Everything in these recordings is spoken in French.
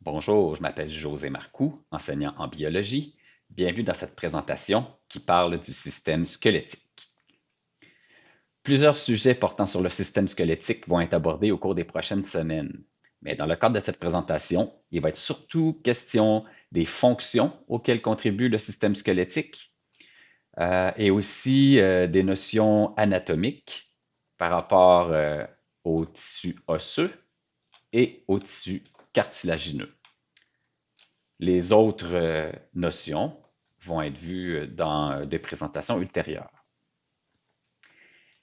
Bonjour, je m'appelle José Marcoux, enseignant en biologie. Bienvenue dans cette présentation qui parle du système squelettique. Plusieurs sujets portant sur le système squelettique vont être abordés au cours des prochaines semaines. Mais dans le cadre de cette présentation, il va être surtout question des fonctions auxquelles contribue le système squelettique et aussi des notions anatomiques par rapport aux tissus osseux et aux tissus cartilagineux. Les autres notions vont être vues dans des présentations ultérieures.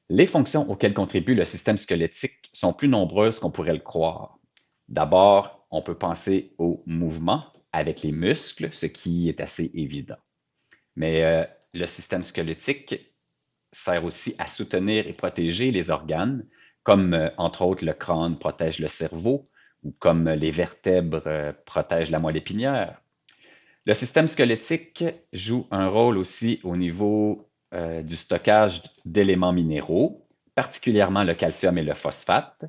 Les fonctions auxquelles contribue le système squelettique sont plus nombreuses qu'on pourrait le croire. D'abord, on peut penser au mouvement avec les muscles, ce qui est assez évident. Mais le système squelettique sert aussi à soutenir et protéger les organes, comme entre autres le crâne protège le cerveau ou comme les vertèbres protègent la moelle épinière. Le système squelettique joue un rôle aussi au niveau du stockage d'éléments minéraux, particulièrement le calcium et le phosphate.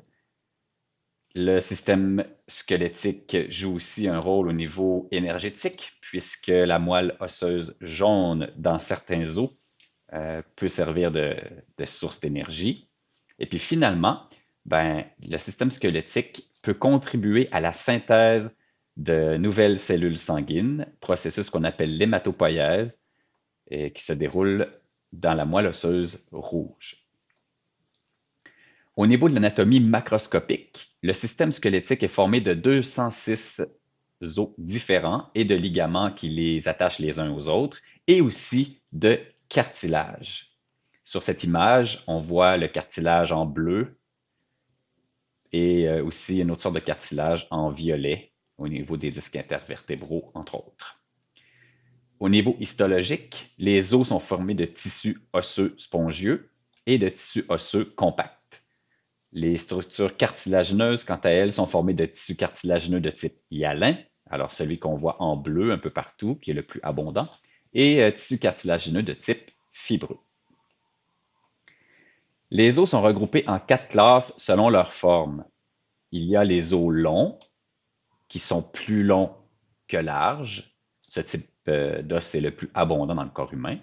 Le système squelettique joue aussi un rôle au niveau énergétique, puisque la moelle osseuse jaune dans certains os peut servir de source d'énergie. Et puis finalement, le système squelettique peut contribuer à la synthèse de nouvelles cellules sanguines, processus qu'on appelle l'hématopoïèse, et qui se déroule dans la moelle osseuse rouge. Au niveau de l'anatomie macroscopique, le système squelettique est formé de 206 os différents et de ligaments qui les attachent les uns aux autres, et aussi de cartilage. Sur cette image, on voit le cartilage en bleu et aussi une autre sorte de cartilage en violet au niveau des disques intervertébraux, entre autres. Au niveau histologique, les os sont formés de tissus osseux spongieux et de tissus osseux compacts. Les structures cartilagineuses, quant à elles, sont formées de tissus cartilagineux de type hyalin, alors celui qu'on voit en bleu un peu partout, qui est le plus abondant, et tissus cartilagineux de type fibreux. Les os sont regroupés en 4 classes selon leur forme. Il y a les os longs, qui sont plus longs que larges. Ce type d'os est le plus abondant dans le corps humain.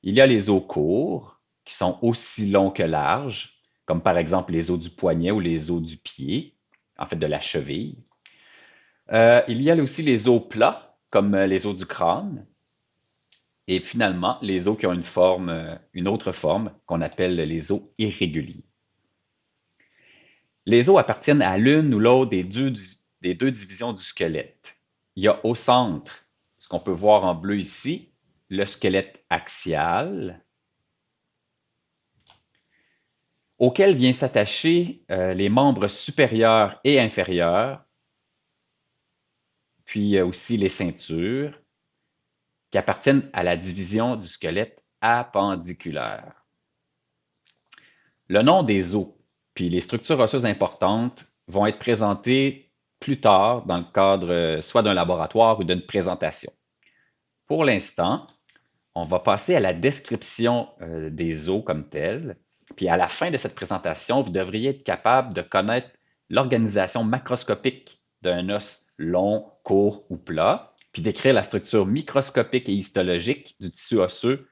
Il y a les os courts, qui sont aussi longs que larges, comme par exemple les os du poignet ou les os du pied, en fait de la cheville. Il y a aussi les os plats, comme les os du crâne. Et finalement, les os qui ont une autre forme, qu'on appelle les os irréguliers. Les os appartiennent à l'une ou l'autre des deux divisions du squelette. Il y a au centre, ce qu'on peut voir en bleu ici, le squelette axial, auquel vient s'attacher les membres supérieurs et inférieurs, puis aussi les ceintures, qui appartiennent à la division du squelette appendiculaire. Le nom des os, puis les structures osseuses importantes vont être présentées plus tard dans le cadre soit d'un laboratoire ou d'une présentation. Pour l'instant, on va passer à la description des os comme tels. Puis à la fin de cette présentation, vous devriez être capable de connaître l'organisation macroscopique d'un os long, court ou plat, puis décrire la structure microscopique et histologique du tissu osseux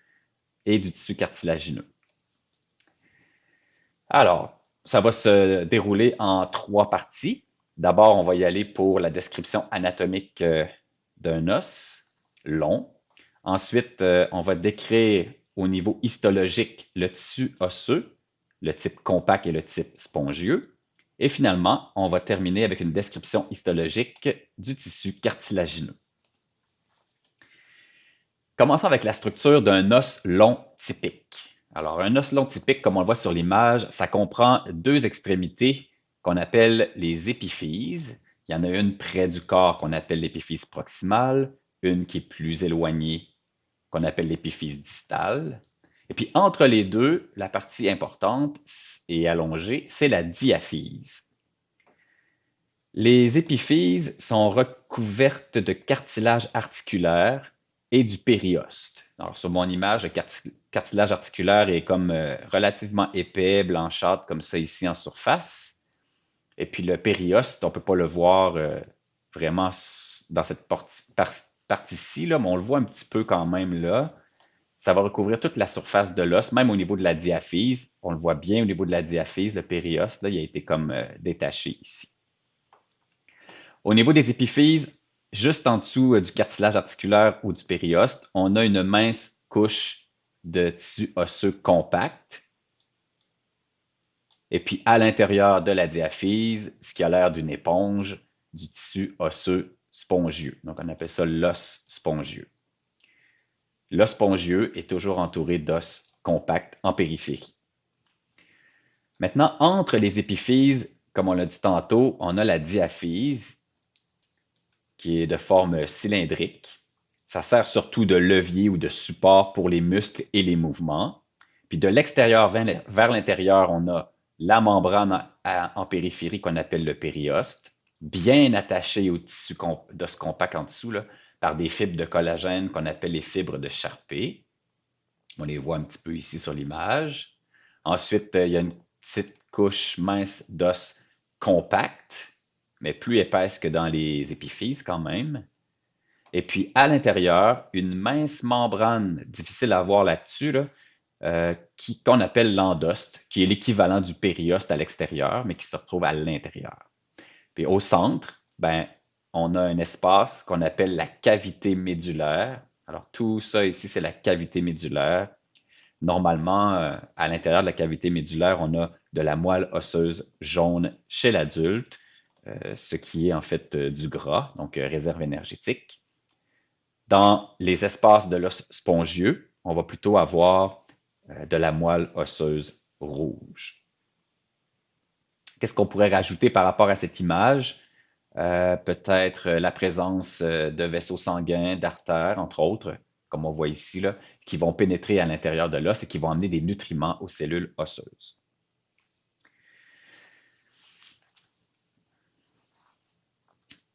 et du tissu cartilagineux. Alors, ça va se dérouler en 3 parties. D'abord, on va y aller pour la description anatomique d'un os long. Ensuite, on va décrire au niveau histologique le tissu osseux, le type compact et le type spongieux. Et finalement, on va terminer avec une description histologique du tissu cartilagineux. Commençons avec la structure d'un os long typique. Alors, un os long typique, comme on le voit sur l'image, ça comprend 2 extrémités qu'on appelle les épiphyses. Il y en a une près du corps qu'on appelle l'épiphyse proximale, une qui est plus éloignée qu'on appelle l'épiphyse distale. Et puis entre les deux, la partie importante et allongée, c'est la diaphyse. Les épiphyses sont recouvertes de cartilage articulaire et du périoste. Alors sur mon image, le cartilage articulaire est comme relativement épais, blanchâtre, comme ça ici en surface. Et puis le périoste, on ne peut pas le voir vraiment dans cette partie-ci, là, mais on le voit un petit peu quand même là. Ça va recouvrir toute la surface de l'os, même au niveau de la diaphyse. On le voit bien au niveau de la diaphyse, le périos, là, il a été comme détaché ici. Au niveau des épiphyses, juste en dessous du cartilage articulaire ou du périoste, on a une mince couche de tissu osseux compact. Et puis à l'intérieur de la diaphyse, ce qui a l'air d'une éponge, du tissu osseux spongieux. Donc on appelle ça l'os spongieux. L'os spongieux est toujours entouré d'os compacts en périphérie. Maintenant, entre les épiphyses, comme on l'a dit tantôt, on a la diaphyse, qui est de forme cylindrique. Ça sert surtout de levier ou de support pour les muscles et les mouvements. Puis de l'extérieur vers l'intérieur, on a la membrane en périphérie qu'on appelle le périoste, bien attachée au tissu d'os compact en dessous, là, par des fibres de collagène qu'on appelle les fibres de Charpé. On les voit un petit peu ici sur l'image. Ensuite, il y a une petite couche mince d'os compact, mais plus épaisse que dans les épiphyses quand même. Et puis à l'intérieur, une mince membrane, difficile à voir là-dessus, là, qu'on appelle l'endoste, qui est l'équivalent du périoste à l'extérieur, mais qui se retrouve à l'intérieur. Puis au centre, ben, on a un espace qu'on appelle la cavité médulaire. Alors tout ça ici, c'est la cavité médulaire. Normalement, à l'intérieur de la cavité médulaire, on a de la moelle osseuse jaune chez l'adulte, ce qui est en fait du gras, donc réserve énergétique. Dans les espaces de l'os spongieux, on va plutôt avoir de la moelle osseuse rouge. Qu'est-ce qu'on pourrait rajouter par rapport à cette image? Peut-être la présence de vaisseaux sanguins, d'artères, entre autres, comme on voit ici, là, qui vont pénétrer à l'intérieur de l'os et qui vont amener des nutriments aux cellules osseuses.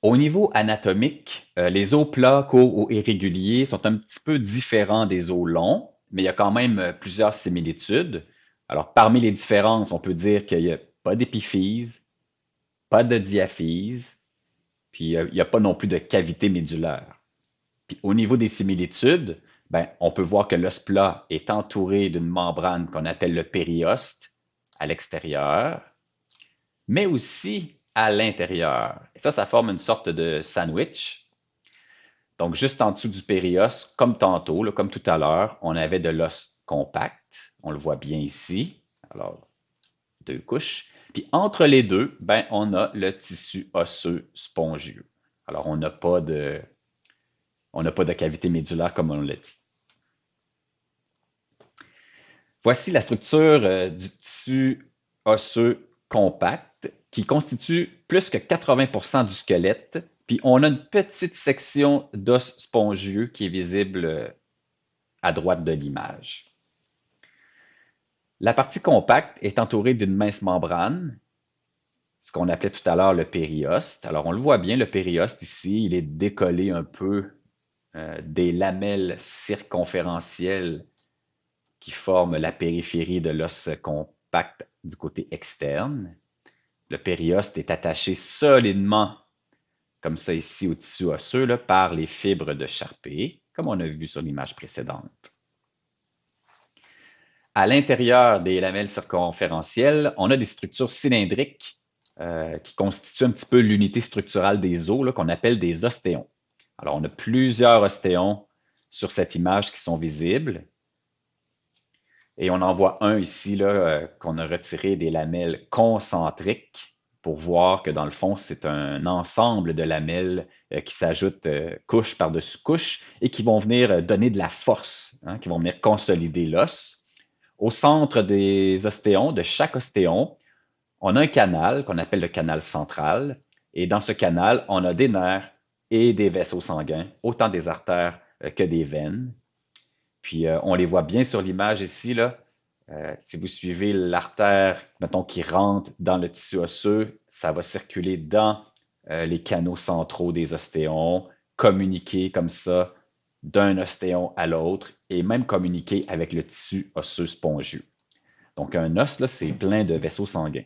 Au niveau anatomique, les os plats, courts ou irréguliers sont un petit peu différents des os longs, mais il y a quand même plusieurs similitudes. Alors, parmi les différences, on peut dire qu'il n'y a pas d'épiphyse, pas de diaphyse, puis il n'y a pas non plus de cavité médulaire. Puis au niveau des similitudes, ben, on peut voir que l'os plat est entouré d'une membrane qu'on appelle le périoste à l'extérieur, mais aussi à l'intérieur. Et ça forme une sorte de sandwich. Donc, juste en dessous du périos, comme tantôt, là, comme tout à l'heure, on avait de l'os compact. On le voit bien ici. Alors, deux couches. Puis entre les deux, ben, on a le tissu osseux spongieux. Alors, on n'a pas de cavité médulaire comme on l'a dit. Voici la structure du tissu osseux compact qui constitue plus que 80% du squelette. Puis on a une petite section d'os spongieux qui est visible à droite de l'image. La partie compacte est entourée d'une mince membrane, ce qu'on appelait tout à l'heure le périoste. Alors on le voit bien, le périoste ici, il est décollé un peu des lamelles circonférentielles qui forment la périphérie de l'os compact du côté externe. Le périoste est attaché solidement, comme ça ici, au tissu osseux, là, par les fibres de Charpé, comme on a vu sur l'image précédente. À l'intérieur des lamelles circonférentielles, on a des structures cylindriques qui constituent un petit peu l'unité structurale des os, qu'on appelle des ostéons. Alors, on a plusieurs ostéons sur cette image qui sont visibles. Et on en voit un ici qu'on a retiré des lamelles concentriques pour voir que dans le fond, c'est un ensemble de lamelles qui s'ajoutent couche par-dessus couche et qui vont venir donner de la force, qui vont venir consolider l'os. Au centre des ostéons, de chaque ostéon, on a un canal qu'on appelle le canal central. Et dans ce canal, on a des nerfs et des vaisseaux sanguins, autant des artères que des veines. Puis on les voit bien sur l'image ici, là. Si vous suivez l'artère, mettons, qui rentre dans le tissu osseux, ça va circuler dans les canaux centraux des ostéons, communiquer comme ça d'un ostéon à l'autre et même communiquer avec le tissu osseux spongieux. Donc un os, là, c'est plein de vaisseaux sanguins.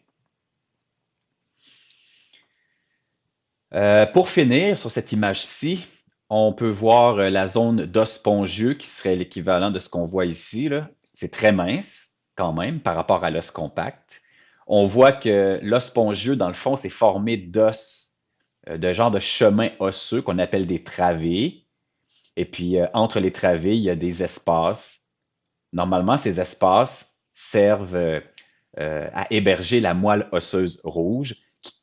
Pour finir, sur cette image-ci, on peut voir la zone d'os spongieux qui serait l'équivalent de ce qu'on voit ici, là. C'est très mince quand même par rapport à l'os compact. On voit que l'os spongieux, dans le fond, c'est formé d'os, de genre de chemin osseux qu'on appelle des travées. Et puis, entre les travées, il y a des espaces. Normalement, ces espaces servent à héberger la moelle osseuse rouge,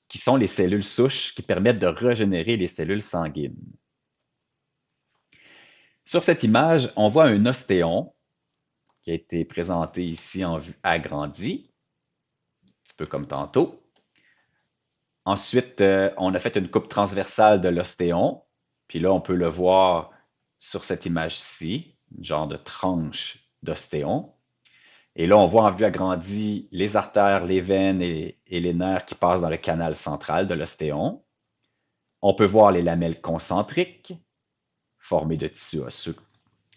qui sont les cellules souches qui permettent de régénérer les cellules sanguines. Sur cette image, on voit un ostéon qui a été présenté ici en vue agrandie, un petit peu comme tantôt. Ensuite, on a fait une coupe transversale de l'ostéon, puis là, on peut le voir sur cette image-ci, une genre de tranche d'ostéon. Et là, on voit en vue agrandie les artères, les veines et les nerfs qui passent dans le canal central de l'ostéon. On peut voir les lamelles concentriques, formées de tissus osseux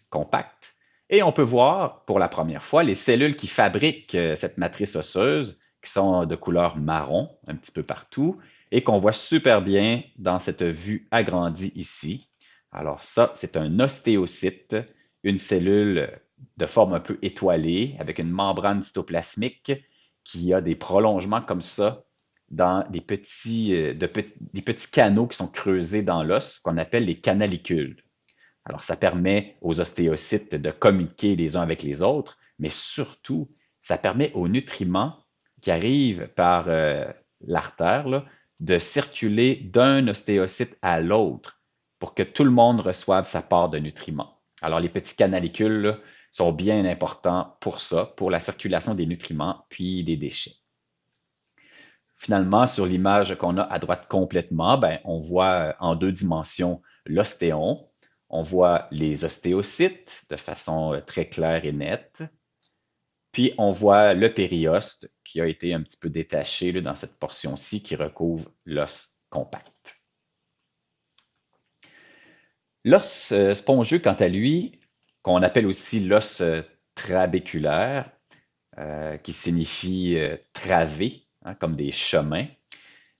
compacts. Et on peut voir, pour la première fois, les cellules qui fabriquent cette matrice osseuse, qui sont de couleur marron un petit peu partout, et qu'on voit super bien dans cette vue agrandie ici. Alors ça, c'est un ostéocyte, une cellule de forme un peu étoilée, avec une membrane cytoplasmique qui a des prolongements comme ça dans des des petits canaux qui sont creusés dans l'os, qu'on appelle les canalicules. Alors, ça permet aux ostéocytes de communiquer les uns avec les autres, mais surtout, ça permet aux nutriments qui arrivent par l'artère là, de circuler d'un ostéocyte à l'autre pour que tout le monde reçoive sa part de nutriments. Alors, les petits canalicules là, sont bien importants pour ça, pour la circulation des nutriments puis des déchets. Finalement, sur l'image qu'on a à droite complètement, ben, on voit en deux dimensions l'ostéon. On voit les ostéocytes de façon très claire et nette. Puis on voit le périoste qui a été un petit peu détaché là, dans cette portion-ci qui recouvre l'os compact. L'os spongieux, quant à lui, qu'on appelle aussi l'os trabéculaire, qui signifie travé, hein, comme des chemins,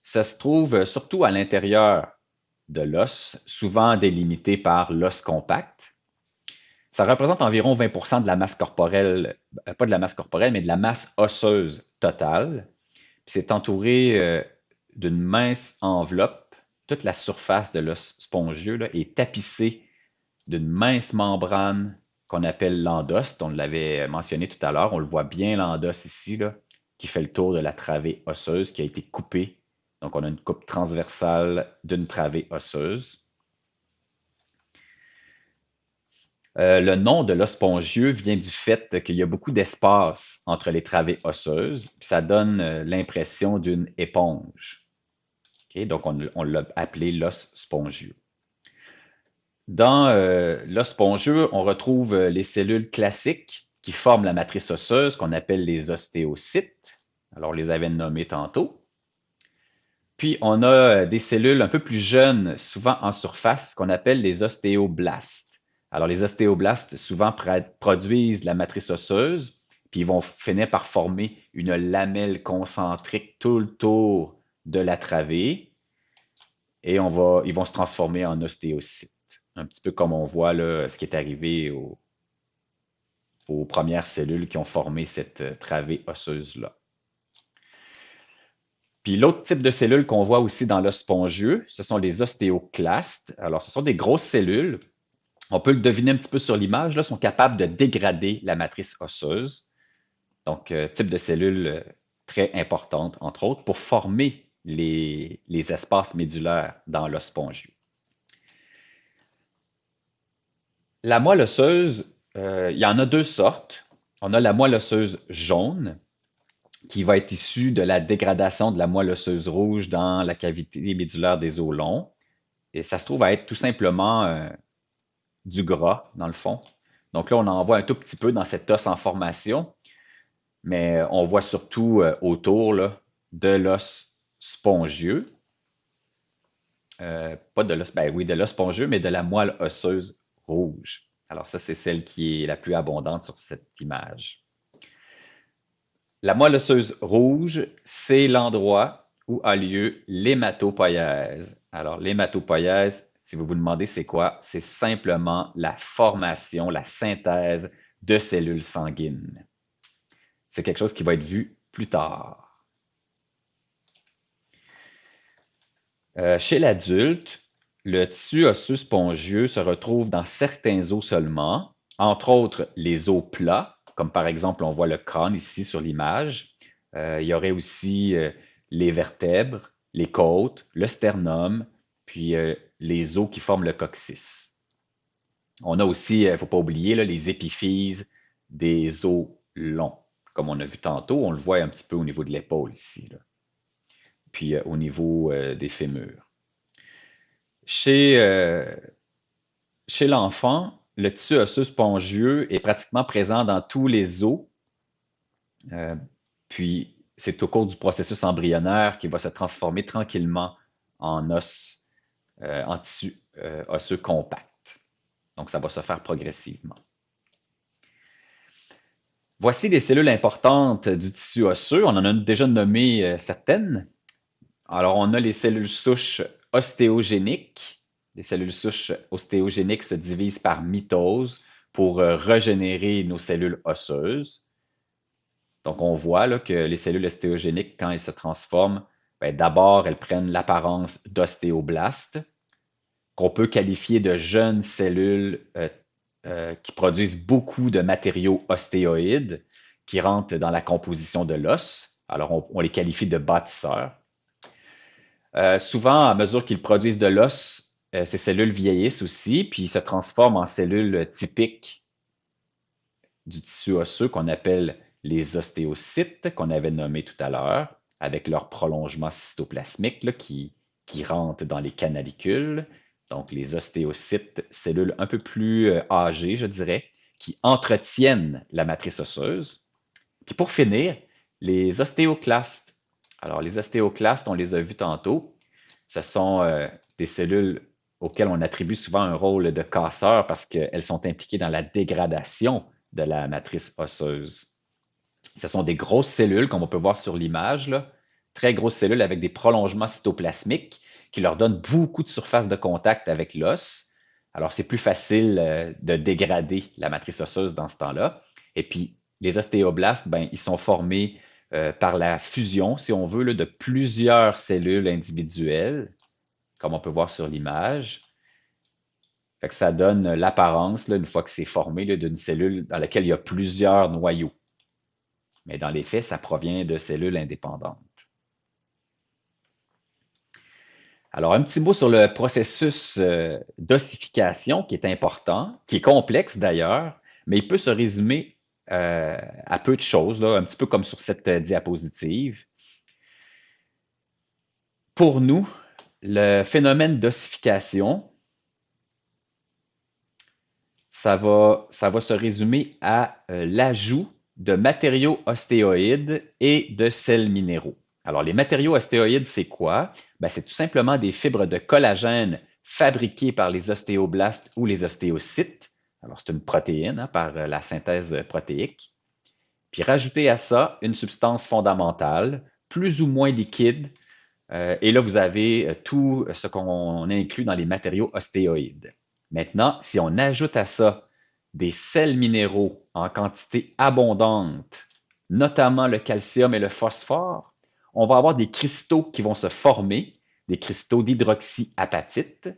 ça se trouve surtout à l'intérieur de l'os, souvent délimité par l'os compact. Ça représente environ 20% de la masse corporelle, pas de la masse corporelle, mais de la masse osseuse totale. Puis c'est entouré d'une mince enveloppe. Toute la surface de l'os spongieux là, est tapissée d'une mince membrane qu'on appelle l'endoste. On l'avait mentionné tout à l'heure. On le voit bien, l'endoste ici, là, qui fait le tour de la travée osseuse qui a été coupée. Donc, on a une coupe transversale d'une travée osseuse. Le nom de l'os spongieux vient du fait qu'il y a beaucoup d'espace entre les travées osseuses, puis ça donne l'impression d'une éponge. Okay? Donc, on l'a appelé l'os spongieux. Dans l'os spongieux, on retrouve les cellules classiques qui forment la matrice osseuse, qu'on appelle les ostéocytes. Alors, on les avait nommés tantôt. Puis, on a des cellules un peu plus jeunes, souvent en surface, qu'on appelle les ostéoblastes. Alors, les ostéoblastes, souvent, produisent la matrice osseuse, puis ils vont finir par former une lamelle concentrique tout le tour de la travée, et ils vont se transformer en ostéocytes. Un petit peu comme on voit là, ce qui est arrivé aux premières cellules qui ont formé cette travée osseuse-là. Puis l'autre type de cellules qu'on voit aussi dans l'os spongieux, ce sont les ostéoclastes. Alors, ce sont des grosses cellules. On peut le deviner un petit peu sur l'image, là, sont capables de dégrader la matrice osseuse. Donc, type de cellules très importante, entre autres, pour former les espaces médulaires dans l'os spongieux. La moelle osseuse, il y en a deux sortes. On a la moelle osseuse jaune, qui va être issue de la dégradation de la moelle osseuse rouge dans la cavité médulaire des os longs. Et ça se trouve à être tout simplement du gras, dans le fond. Donc là, on en voit un tout petit peu dans cet os en formation, mais on voit surtout autour là, de l'os spongieux. Pas de l'os, ben oui, de l'os spongieux, mais de la moelle osseuse rouge. Alors ça, c'est celle qui est la plus abondante sur cette image. La moelle osseuse rouge, c'est l'endroit où a lieu l'hématopoïèse. Alors, l'hématopoïèse, si vous vous demandez c'est quoi, c'est simplement la formation, la synthèse de cellules sanguines. C'est quelque chose qui va être vu plus tard. Chez l'adulte, le tissu osseux spongieux se retrouve dans certains os seulement, entre autres les os plats, comme par exemple on voit le crâne ici sur l'image. Il y aurait aussi les vertèbres, les côtes, le sternum, puis les os qui forment le coccyx. On a aussi, il ne faut pas oublier, là, les épiphyses des os longs. Comme on a vu tantôt, on le voit un petit peu au niveau de l'épaule ici, là. Puis au niveau des fémurs. Chez, chez l'enfant, le tissu osseux spongieux est pratiquement présent dans tous les os. Euh, Puis c'est au cours du processus embryonnaire qu'il va se transformer tranquillement en os, en tissu osseux compact. Donc ça va se faire progressivement. Voici les cellules importantes du tissu osseux. On en a déjà nommé certaines. Alors, on a les cellules souches ostéogéniques. Les cellules souches ostéogéniques se divisent par mitose pour régénérer nos cellules osseuses. Donc, on voit là, que les cellules ostéogéniques, quand elles se transforment, ben, d'abord, elles prennent l'apparence d'ostéoblastes, qu'on peut qualifier de jeunes cellules qui produisent beaucoup de matériaux ostéoïdes qui rentrent dans la composition de l'os. Alors, on les qualifie de bâtisseurs. Souvent, à mesure qu'ils produisent de l'os, ces cellules vieillissent aussi, puis se transforment en cellules typiques du tissu osseux qu'on appelle les ostéocytes, qu'on avait nommés tout à l'heure, avec leur prolongement cytoplasmique là, qui rentre dans les canalicules. Donc, les ostéocytes, cellules un peu plus âgées, je dirais, qui entretiennent la matrice osseuse. Puis pour finir, les ostéoclastes. Alors, les ostéoclastes, on les a vus tantôt. Ce sont des cellules auxquelles on attribue souvent un rôle de casseur parce qu'elles sont impliquées dans la dégradation de la matrice osseuse. Ce sont des grosses cellules, comme on peut voir sur l'image, là, très grosses cellules avec des prolongements cytoplasmiques qui leur donnent beaucoup de surface de contact avec l'os. Alors, c'est plus facile de dégrader la matrice osseuse dans ce temps-là. Et puis, les ostéoblastes, ben, ils sont formés par la fusion, si on veut, là, de plusieurs cellules individuelles, comme on peut voir sur l'image. Fait que ça donne l'apparence, une fois que c'est formé, d'une cellule dans laquelle il y a plusieurs noyaux. Mais dans les faits, ça provient de cellules indépendantes. Alors, un petit mot sur le processus d'ossification qui est important, qui est complexe d'ailleurs, mais il peut se résumer à peu de choses, là, un petit peu comme sur cette diapositive. Pour nous, le phénomène d'ossification, ça va se résumer à l'ajout de matériaux ostéoïdes et de sels minéraux. Alors, les matériaux ostéoïdes, c'est quoi? Ben, c'est tout simplement des fibres de collagène fabriquées par les ostéoblastes ou les ostéocytes. Alors, c'est une protéine par la synthèse protéique. Puis, rajouter à ça une substance fondamentale, plus ou moins liquide. Et là, vous avez tout ce qu'on inclut dans les matériaux ostéoïdes. Maintenant, si on ajoute à ça des sels minéraux en quantité abondante, notamment le calcium et le phosphore, on va avoir des cristaux qui vont se former, des cristaux d'hydroxyapatite,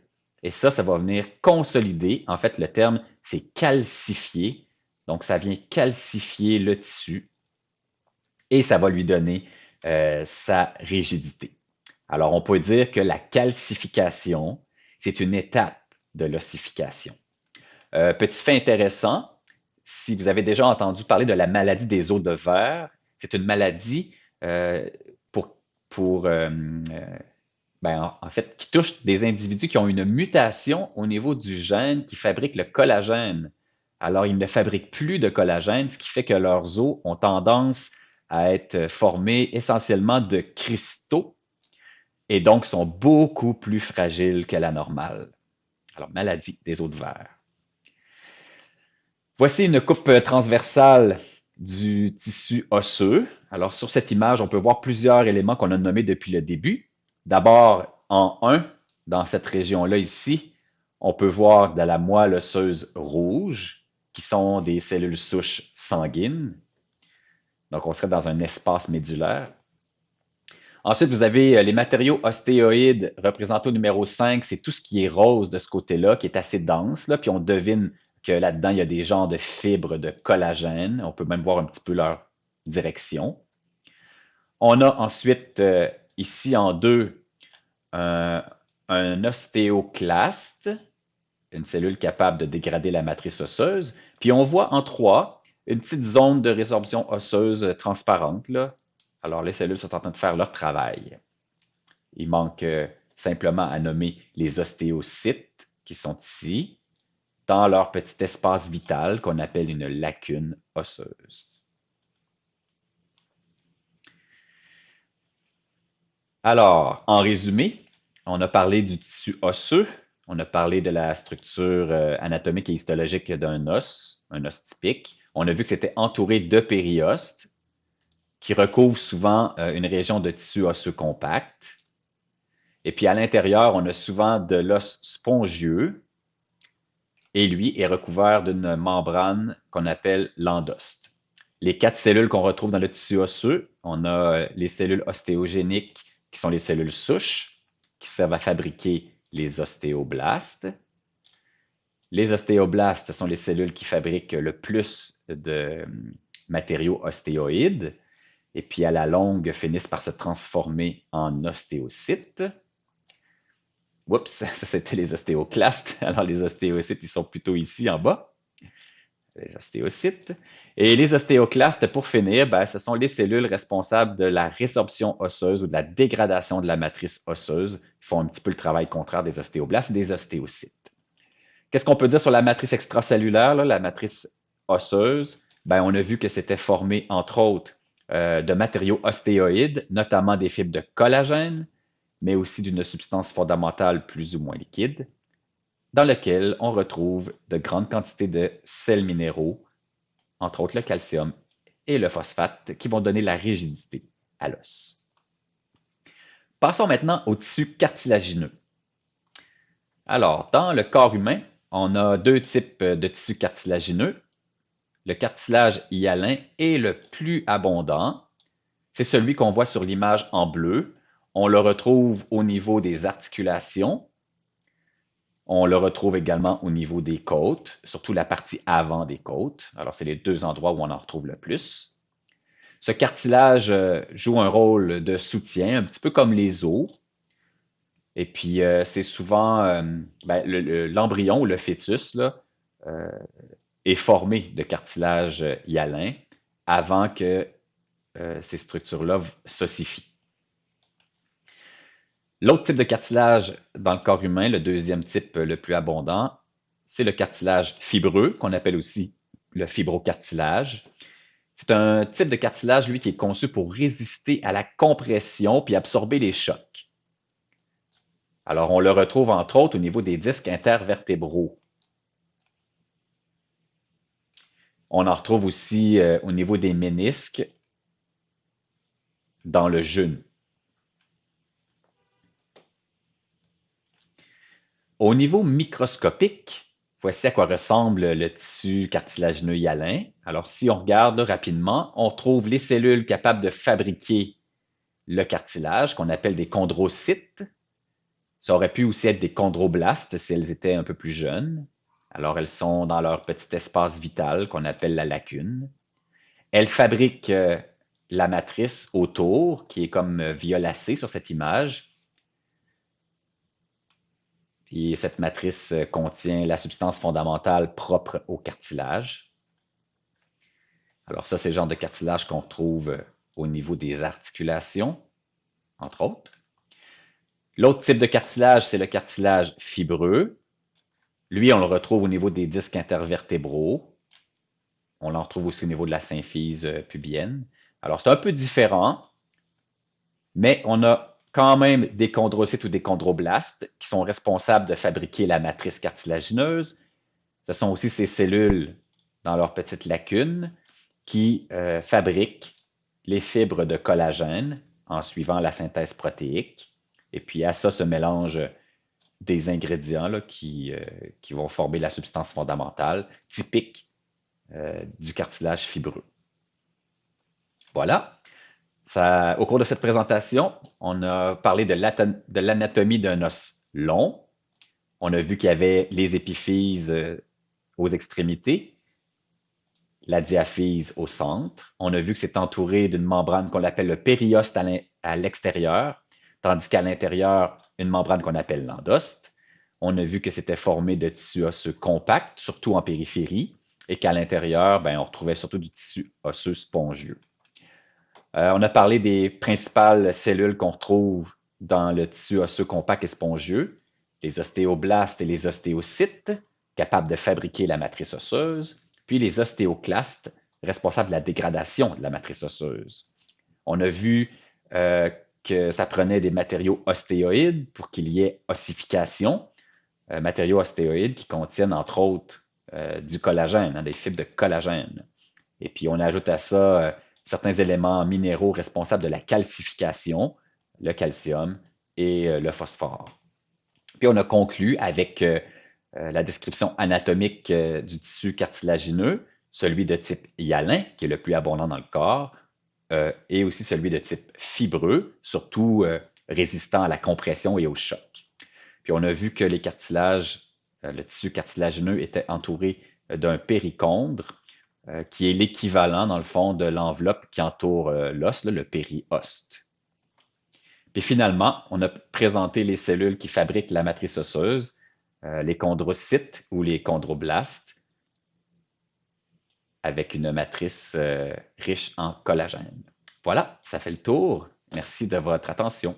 et ça va venir consolider. En fait, le terme, c'est calcifier. Donc, ça vient calcifier le tissu et ça va lui donner sa rigidité. Alors, on peut dire que la calcification, c'est une étape de l'ossification. Petit fait intéressant, si vous avez déjà entendu parler de la maladie des os de verre, c'est une maladie en fait, qui touche des individus qui ont une mutation au niveau du gène qui fabrique le collagène. Alors, ils ne fabriquent plus de collagène, ce qui fait que leurs os ont tendance à être formés essentiellement de cristaux et donc sont beaucoup plus fragiles que la normale. Alors, maladie des os de verre. Voici une coupe transversale du tissu osseux. Alors, sur cette image, on peut voir plusieurs éléments qu'on a nommés depuis le début. D'abord, en 1, dans cette région-là ici, on peut voir de la moelle osseuse rouge, qui sont des cellules souches sanguines. Donc, on serait dans un espace médulaire. Ensuite, vous avez les matériaux ostéoïdes représentés au numéro 5. C'est tout ce qui est rose de ce côté-là, qui est assez dense. Là, puis on devine que là-dedans, il y a des genres de fibres de collagène. On peut même voir un petit peu leur direction. On a ensuite, ici en 2, un ostéoclaste, une cellule capable de dégrader la matrice osseuse. Puis on voit en 3 une petite zone de résorption osseuse transparente, là. Alors les cellules sont en train de faire leur travail. Il manque simplement à nommer les ostéocytes qui sont ici, dans leur petit espace vital qu'on appelle une lacune osseuse. Alors, en résumé, on a parlé du tissu osseux, on a parlé de la structure anatomique et histologique d'un os, un os typique. On a vu que c'était entouré de périostes qui recouvrent souvent une région de tissu osseux compact. Et puis à l'intérieur, on a souvent de l'os spongieux et lui est recouvert d'une membrane qu'on appelle l'endoste. Les 4 cellules qu'on retrouve dans le tissu osseux, on a les cellules ostéogéniques qui sont les cellules souches qui servent à fabriquer les ostéoblastes. Les ostéoblastes sont les cellules qui fabriquent le plus de matériaux ostéoïdes et puis à la longue finissent par se transformer en ostéocytes. Oups, ça c'était les ostéoclastes. Alors les ostéocytes, ils sont plutôt ici en bas. Les ostéocytes. Et les ostéoclastes, pour finir, ce sont les cellules responsables de la résorption osseuse ou de la dégradation de la matrice osseuse. Ils font un petit peu le travail contraire des ostéoblastes et des ostéocytes. Qu'est-ce qu'on peut dire sur la matrice extracellulaire, là, la matrice osseuse? On a vu que c'était formé, entre autres, de matériaux ostéoïdes, notamment des fibres de collagène, mais aussi d'une substance fondamentale plus ou moins liquide, dans lequel on retrouve de grandes quantités de sels minéraux, entre autres le calcium et le phosphate, qui vont donner la rigidité à l'os. Passons maintenant au tissu cartilagineux. Alors, dans le corps humain, on a 2 types de tissus cartilagineux. Le cartilage hyalin est le plus abondant. C'est celui qu'on voit sur l'image en bleu. On le retrouve au niveau des articulations. On le retrouve également au niveau des côtes, surtout la partie avant des côtes. Alors, c'est les 2 endroits où on en retrouve le plus. Ce cartilage joue un rôle de soutien, un petit peu comme les os. Et puis, c'est souvent l'embryon ou le fœtus là, est formé de cartilage hyalin avant que ces structures-là s'ossifient. L'autre type de cartilage dans le corps humain, le deuxième type le plus abondant, c'est le cartilage fibreux, qu'on appelle aussi le fibrocartilage. C'est un type de cartilage, lui, qui est conçu pour résister à la compression puis absorber les chocs. Alors, on le retrouve entre autres au niveau des disques intervertébraux. On en retrouve aussi au niveau des ménisques dans le genou. Au niveau microscopique, voici à quoi ressemble le tissu cartilagineux hyalin. Alors, si on regarde rapidement, on trouve les cellules capables de fabriquer le cartilage, qu'on appelle des chondrocytes. Ça aurait pu aussi être des chondroblastes si elles étaient un peu plus jeunes. Alors, elles sont dans leur petit espace vital qu'on appelle la lacune. Elles fabriquent la matrice autour, qui est comme violacée sur cette image. Puis cette matrice contient la substance fondamentale propre au cartilage. Alors ça, c'est le genre de cartilage qu'on retrouve au niveau des articulations, entre autres. L'autre type de cartilage, c'est le cartilage fibreux. Lui, on le retrouve au niveau des disques intervertébraux. On l'en retrouve aussi au niveau de la symphyse pubienne. Alors, c'est un peu différent, mais on a quand même des chondrocytes ou des chondroblastes qui sont responsables de fabriquer la matrice cartilagineuse. Ce sont aussi ces cellules dans leur petite lacune qui fabrique les fibres de collagène en suivant la synthèse protéique. Et puis à ça se mélangent des ingrédients là, qui vont former la substance fondamentale typique du cartilage fibreux. Voilà. Au cours de cette présentation, on a parlé de l'anatomie d'un os long. On a vu qu'il y avait les épiphyses aux extrémités, la diaphyse au centre. On a vu que c'est entouré d'une membrane qu'on appelle le périoste à l'extérieur, tandis qu'à l'intérieur, une membrane qu'on appelle l'endoste. On a vu que c'était formé de tissus osseux compacts, surtout en périphérie, et qu'à l'intérieur, on retrouvait surtout du tissu osseux spongieux. On a parlé des principales cellules qu'on retrouve dans le tissu osseux compact et spongieux, les ostéoblastes et les ostéocytes, capables de fabriquer la matrice osseuse, puis les ostéoclastes, responsables de la dégradation de la matrice osseuse. On a vu que ça prenait des matériaux ostéoïdes pour qu'il y ait ossification, matériaux ostéoïdes qui contiennent entre autres du collagène, des fibres de collagène. Et puis on ajoute à ça certains éléments minéraux responsables de la calcification, le calcium et le phosphore. Puis on a conclu avec la description anatomique du tissu cartilagineux, celui de type hyalin, qui est le plus abondant dans le corps, et aussi celui de type fibreux, surtout résistant à la compression et au choc. Puis on a vu que les cartilages, le tissu cartilagineux était entouré d'un périchondre, qui est l'équivalent, dans le fond, de l'enveloppe qui entoure l'os, le périoste. Puis finalement, on a présenté les cellules qui fabriquent la matrice osseuse, les chondrocytes ou les chondroblastes, avec une matrice riche en collagène. Voilà, ça fait le tour. Merci de votre attention.